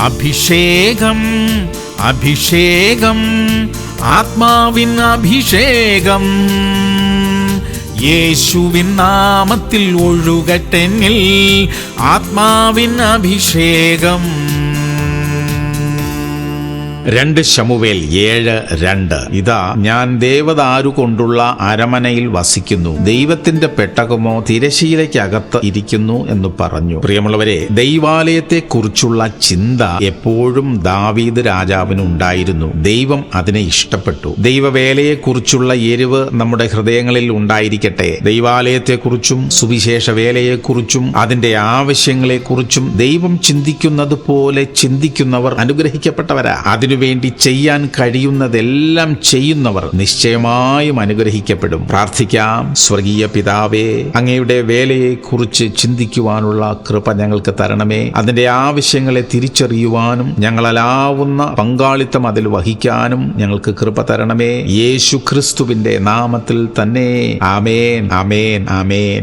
അഭിഷേകം അഭിഷേകം ആത്മാവിൻ അഭിഷേകം യേശുവിൻ നാമത്തിൽ ഒഴുകട്ടെന്നിൽ ആത്മാവിൻ അഭിഷേകം. 2 ശമൂവേൽ 7:2. ഇതാ ഞാൻ ദേവദാരു കൊണ്ടുള്ള അരമനയിൽ വസിക്കുന്നു, ദൈവത്തിന്റെ പെട്ടകമോ തിരശീലയ്ക്കകത്ത് ഇരിക്കുന്നു എന്ന് പറഞ്ഞു. പ്രിയമുള്ളവരെ, ദൈവാലയത്തെ കുറിച്ചുള്ള ചിന്ത എപ്പോഴും ദാവീദ് രാജാവിന് ഉണ്ടായിരുന്നു. ദൈവം അതിനെ ഇഷ്ടപ്പെട്ടു. ദൈവവേലയെക്കുറിച്ചുള്ള എരിവ് നമ്മുടെ ഹൃദയങ്ങളിൽ ഉണ്ടായിരിക്കട്ടെ. ദൈവാലയത്തെക്കുറിച്ചും സുവിശേഷ വേലയെക്കുറിച്ചും അതിന്റെ ആവശ്യങ്ങളെക്കുറിച്ചും ദൈവം ചിന്തിക്കുന്നത് പോലെ ചിന്തിക്കുന്നവർ അനുഗ്രഹിക്കപ്പെട്ടവരാ. വേണ്ടി ചെയ്യാൻ കഴിയുന്നതെല്ലാം ചെയ്യുന്നവർ നിശ്ചയമായും അനുഗ്രഹിക്കപ്പെടും. പ്രാർത്ഥിക്കാം. സ്വർഗീയ പിതാവേ, അങ്ങയുടെ വേലയെക്കുറിച്ച് ചിന്തിക്കുവാനുള്ള കൃപ ഞങ്ങൾക്ക് തരണമേ. അതിന്റെ ആവശ്യങ്ങളെ തിരിച്ചറിയുവാനും ഞങ്ങളാവുന്ന പങ്കാളിത്തം അതിൽ വഹിക്കാനും ഞങ്ങൾക്ക് കൃപ തരണമേ. യേശു ക്രിസ്തുവിന്റെ നാമത്തിൽ തന്നെ. ആമേൻ, ആമേൻ, ആമേൻ.